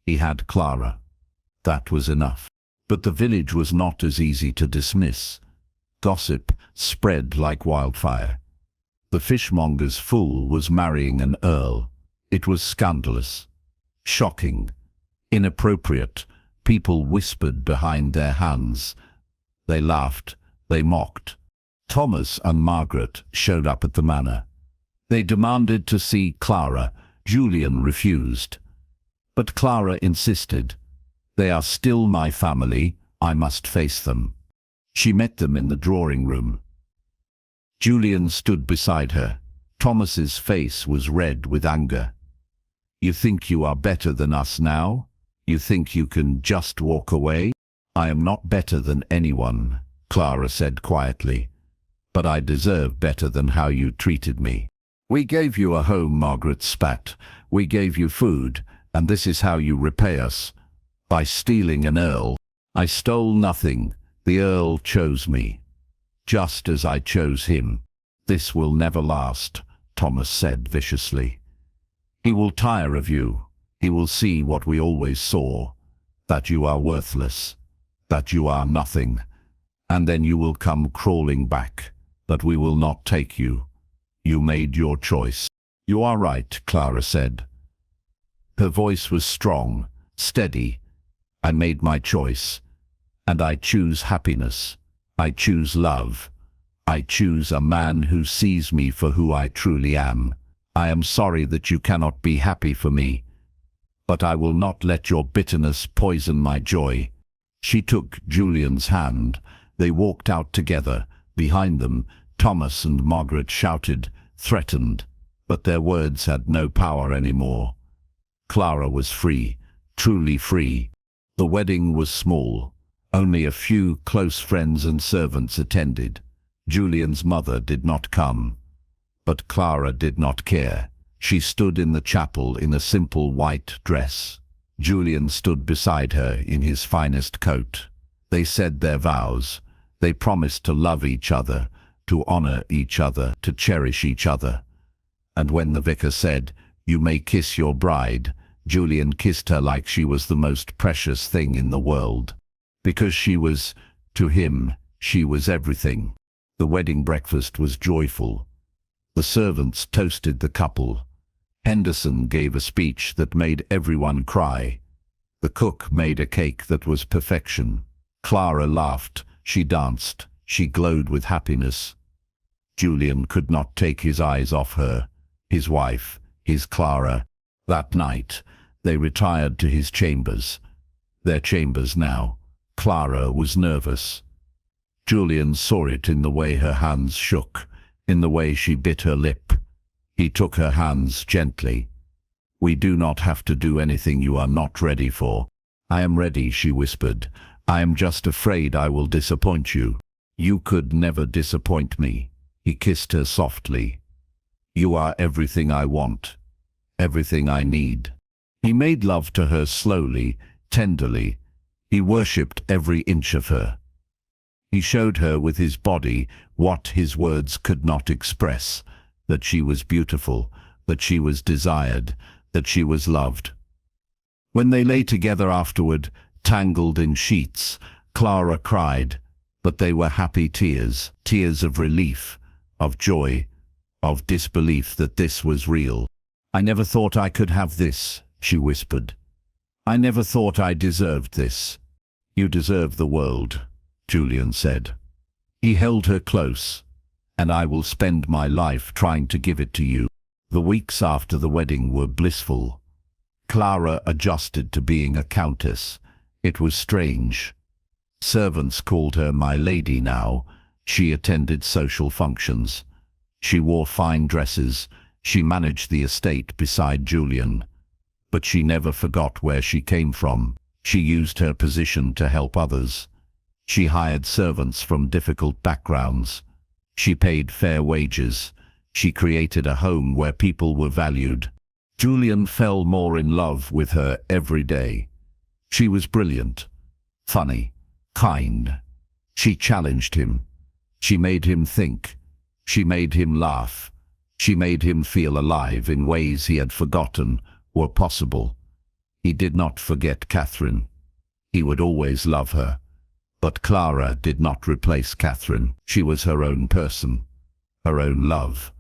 He had Clara. That was enough. But the village was not as easy to dismiss. Gossip spread like wildfire. The fishmonger's fool was marrying an earl. It was scandalous, shocking, inappropriate. People whispered behind their hands. They laughed, they mocked. Thomas and Margaret showed up at the manor. They demanded to see Clara. Julian refused. But Clara insisted. "They are still my family. I must face them." She met them in the drawing room. Julian stood beside her. Thomas's face was red with anger. "You think you are better than us now? You think you can just walk away?" "I am not better than anyone," Clara said quietly. "But I deserve better than how you treated me." "We gave you a home," Margaret spat. "We gave you food, and this is how you repay us. By stealing an earl." "I stole nothing. The earl chose me, just as I chose him." "This will never last," Thomas said viciously. "He will tire of you. He will see what we always saw, that you are worthless, that you are nothing, and then you will come crawling back. But we will not take you. You made your choice." "You are right," Clara said. Her voice was strong, steady. "I made my choice, and I choose happiness. I choose love. I choose a man who sees me for who I truly am. I am sorry that you cannot be happy for me, but I will not let your bitterness poison my joy." She took Julian's hand. They walked out together. Behind them, Thomas and Margaret shouted, threatened, but their words had no power anymore. Clara was free, truly free. The wedding was small. Only a few close friends and servants attended. Julian's mother did not come. But Clara did not care. She stood in the chapel in a simple white dress. Julian stood beside her in his finest coat. They said their vows. They promised to love each other, to honor each other, to cherish each other. And when the vicar said, "You may kiss your bride," Julian kissed her like she was the most precious thing in the world. Because to him, she was everything. The wedding breakfast was joyful. The servants toasted the couple. Henderson gave a speech that made everyone cry. The cook made a cake that was perfection. Clara laughed, she danced, she glowed with happiness. Julian could not take his eyes off her, his wife, his Clara. That night, they retired to his chambers. Their chambers now. Clara was nervous. Julian saw it in the way her hands shook, in the way she bit her lip. He took her hands gently. "We do not have to do anything you are not ready for." "I am ready," she whispered. "I am just afraid I will disappoint you." "You could never disappoint me." He kissed her softly. "You are everything I want, everything I need." He made love to her slowly, tenderly. He worshipped every inch of her. He showed her with his body what his words could not express, that she was beautiful, that she was desired, that she was loved. When they lay together afterward, tangled in sheets, Clara cried, but they were happy tears, tears of relief, of joy, of disbelief that this was real. "I never thought I could have this," she whispered. "I never thought I deserved this." "You deserve the world," Julian said. He held her close. "And I will spend my life trying to give it to you." The weeks after the wedding were blissful. Clara adjusted to being a countess. It was strange. Servants called her my lady now. She attended social functions. She wore fine dresses. She managed the estate beside Julian. But she never forgot where she came from. She used her position to help others. She hired servants from difficult backgrounds. She paid fair wages. She created a home where people were valued. Julian fell more in love with her every day. She was brilliant, funny, kind. She challenged him. She made him think. She made him laugh. She made him feel alive in ways he had forgotten were possible. He did not forget Catherine. He would always love her. But Clara did not replace Catherine. She was her own person, her own love,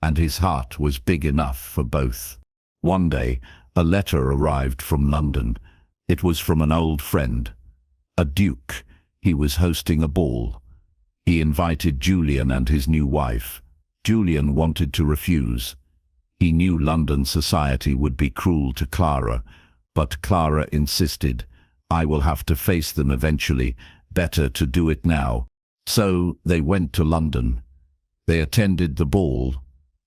and his heart was big enough for both. One day, a letter arrived from London. It was from an old friend, a duke. He was hosting a ball. He invited Julian and his new wife. Julian wanted to refuse. He knew London society would be cruel to Clara, but Clara insisted, "I will have to face them eventually. Better to do it now." So they went to London. They attended the ball.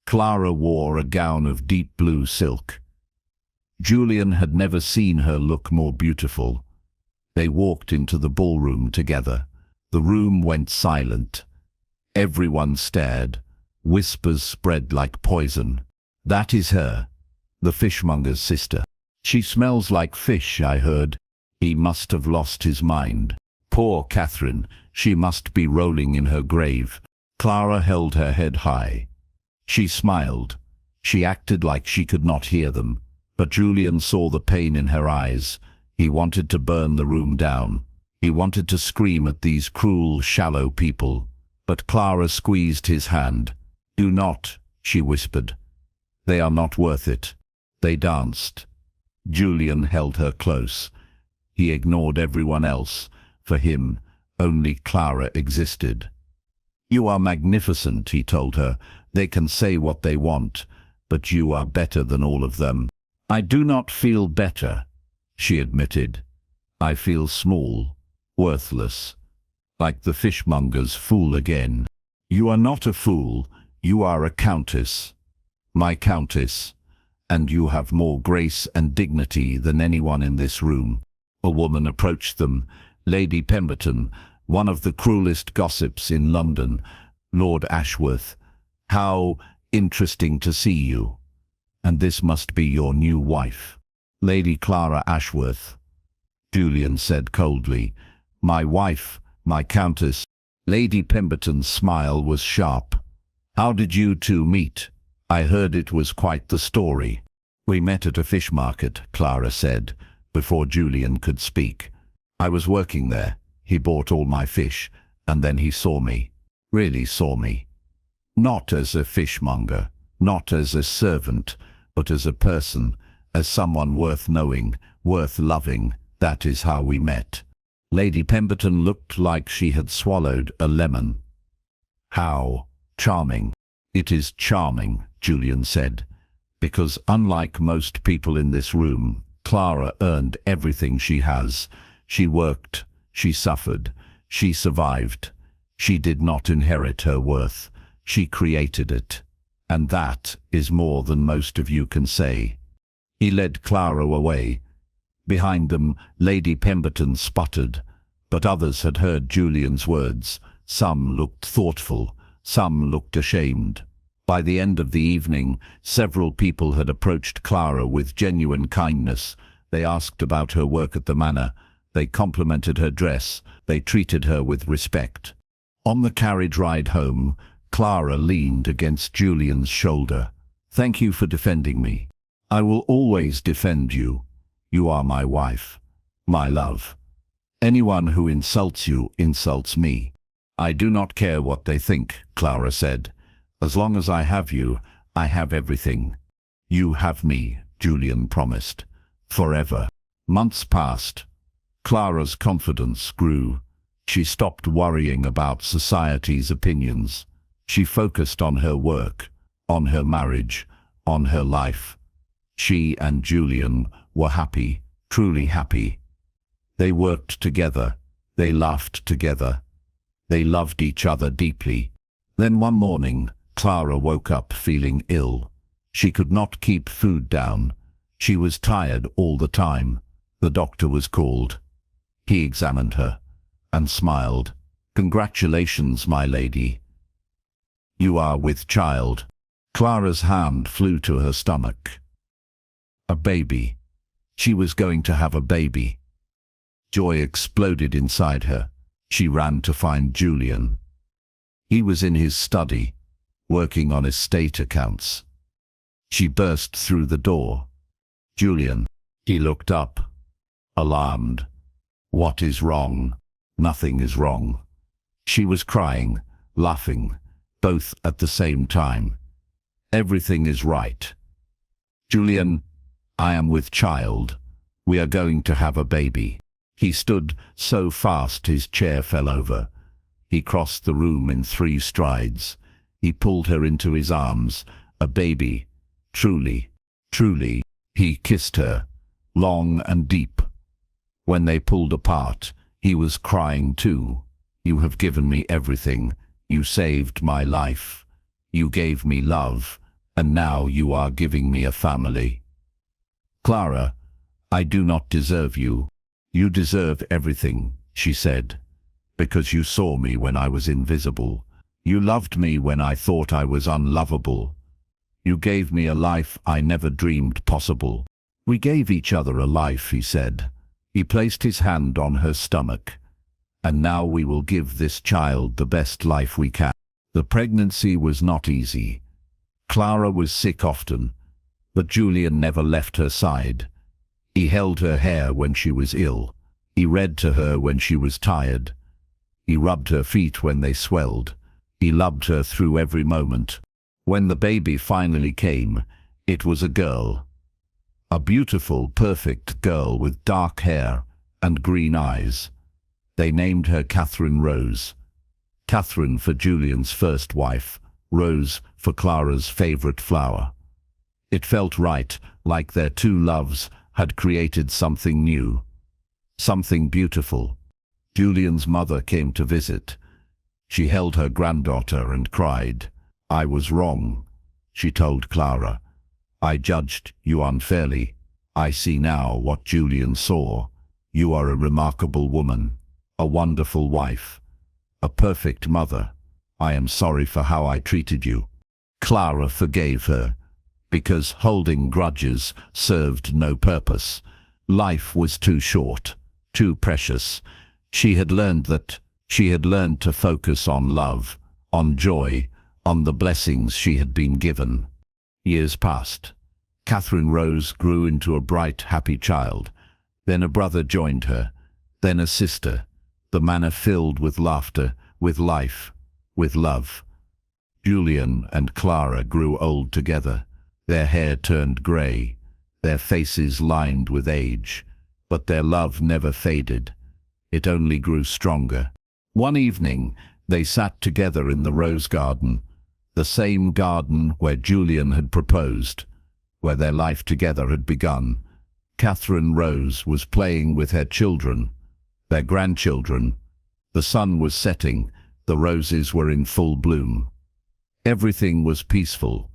Clara wore a gown of deep blue silk. Julian had never seen her look more beautiful. They walked into the ballroom together. The room went silent. Everyone stared. Whispers spread like poison. "That is her, the fishmonger's sister. She smells like fish," I heard. He must have lost his mind. Poor Catherine, she must be rolling in her grave. Clara held her head high. She smiled. She acted like she could not hear them. But Julian saw the pain in her eyes. He wanted to burn the room down. He wanted to scream at these cruel, shallow people. But Clara squeezed his hand. "Do not," she whispered. "They are not worth it." They danced. Julian held her close. He ignored everyone else. For him, only Clara existed. "You are magnificent," he told her. "They can say what they want, but you are better than all of them." "I do not feel better," she admitted. "I feel small, worthless, like the fishmonger's fool again." "You are not a fool. You are a countess, my countess, and you have more grace and dignity than anyone in this room." A woman approached them, Lady Pemberton, one of the cruelest gossips in London. "Lord Ashworth, how interesting to see you. And this must be your new wife." "Lady Clara Ashworth," Julian said coldly. "My wife, my countess." Lady Pemberton's smile was sharp. "How did you two meet? I heard it was quite the story." "We met at a fish market," Clara said, before Julian could speak. "I was working there. He bought all my fish, and then he saw me. Really saw me. Not as a fishmonger, not as a servant, but as a person, as someone worth knowing, worth loving. That is how we met." Lady Pemberton looked like she had swallowed a lemon. "How charming." "It is charming," Julian said, "because unlike most people in this room, Clara earned everything she has. She worked, she suffered, she survived. She did not inherit her worth. She created it. And that is more than most of you can say." He led Clara away. Behind them, Lady Pemberton sputtered, but others had heard Julian's words. Some looked thoughtful, some looked ashamed. By the end of the evening, several people had approached Clara with genuine kindness. They asked about her work at the manor. They complimented her dress. They treated her with respect. On the carriage ride home, Clara leaned against Julian's shoulder. "Thank you for defending me. I will always defend you. You are my wife, my love. Anyone who insults you insults me." "I do not care what they think," Clara said. "As long as I have you, I have everything." "You have me," Julian promised. "Forever." Months passed. Clara's confidence grew. She stopped worrying about society's opinions. She focused on her work, on her marriage, on her life. She and Julian were happy, truly happy. They worked together. They laughed together. They loved each other deeply. Then one morning, Clara woke up feeling ill. She could not keep food down. She was tired all the time. The doctor was called. He examined her and smiled. "Congratulations, my lady. You are with child." Clara's hand flew to her stomach. A baby. She was going to have a baby. Joy exploded inside her. She ran to find Julian. He was in his study, working on estate accounts. She burst through the door. "Julian." He looked up, alarmed. "What is wrong?" "Nothing is wrong." She was crying, laughing, both at the same time. "Everything is right." "Julian, I am with child. We are going to have a baby." He stood so fast his chair fell over. He crossed the room in 3 strides. He pulled her into his arms. A baby. Truly, truly. He kissed her, long and deep. When they pulled apart, he was crying too. "You have given me everything. You saved my life. You gave me love, and now you are giving me a family. Clara, I do not deserve you. You deserve everything," she said, "because you saw me when I was invisible. You loved me when I thought I was unlovable. You gave me a life I never dreamed possible." "We gave each other a life," he said. He placed his hand on her stomach. "And now we will give this child the best life we can." The pregnancy was not easy. Clara was sick often, but Julian never left her side. He held her hair when she was ill. He read to her when she was tired. He rubbed her feet when they swelled. He loved her through every moment. When the baby finally came, it was a girl. A beautiful, perfect girl with dark hair and green eyes. They named her Catherine Rose. Catherine for Julian's first wife, Rose for Clara's favorite flower. It felt right, like their 2 loves had created something new, something beautiful. Julian's mother came to visit. She held her granddaughter and cried. "I was wrong," she told Clara. "I judged you unfairly. I see now what Julian saw. You are a remarkable woman, a wonderful wife, a perfect mother. I am sorry for how I treated you." Clara forgave her, because holding grudges served no purpose. Life was too short, too precious. She had learned that She had learned to focus on love, on joy, on the blessings she had been given. Years passed. Catherine Rose grew into a bright, happy child. Then a brother joined her, then a sister, the manor filled with laughter, with life, with love. Julian and Clara grew old together. Their hair turned grey, their faces lined with age, but their love never faded. It only grew stronger. One evening, they sat together in the rose garden, the same garden where Julian had proposed, where their life together had begun. Catherine Rose was playing with her children, their grandchildren. The sun was setting, the roses were in full bloom. Everything was peaceful,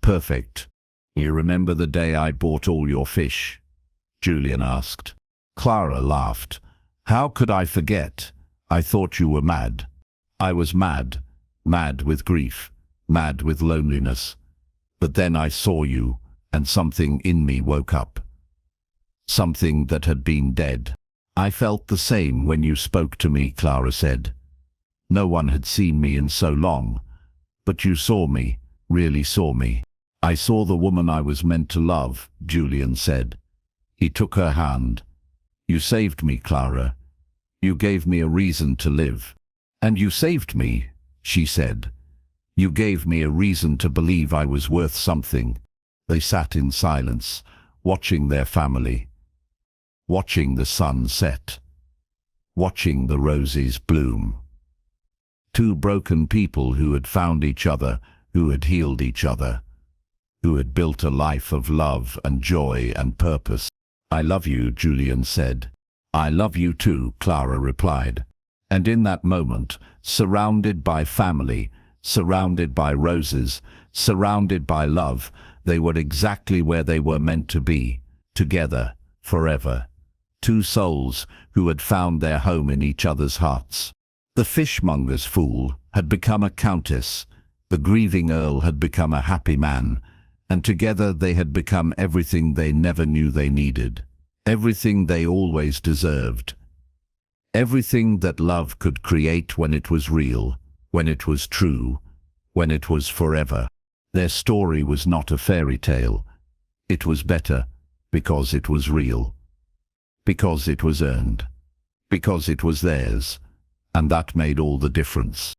perfect. "You remember the day I bought all your fish?" Julian asked. Clara laughed. "How could I forget? I thought you were mad." "I was mad, mad with grief, mad with loneliness. But then I saw you, and something in me woke up. Something that had been dead." "I felt the same when you spoke to me," Clara said. "No one had seen me in so long. But you saw me, really saw me." "I saw the woman I was meant to love," Julian said. He took her hand. "You saved me, Clara. You gave me a reason to live." "And you saved me," she said. "You gave me a reason to believe I was worth something." They sat in silence, watching their family, watching the sun set, watching the roses bloom. Two broken people who had found each other, who had healed each other, who had built a life of love and joy and purpose. "I love you," Julian said. "I love you too," Clara replied. And in that moment, surrounded by family, surrounded by roses, surrounded by love, they were exactly where they were meant to be, together, forever. Two souls who had found their home in each other's hearts. The fishmonger's fool had become a countess, the grieving earl had become a happy man, and together they had become everything they never knew they needed, everything they always deserved, everything that love could create when it was real, when it was true, when it was forever. Their story was not a fairy tale. It was better because it was real, because it was earned, because it was theirs, and that made all the difference.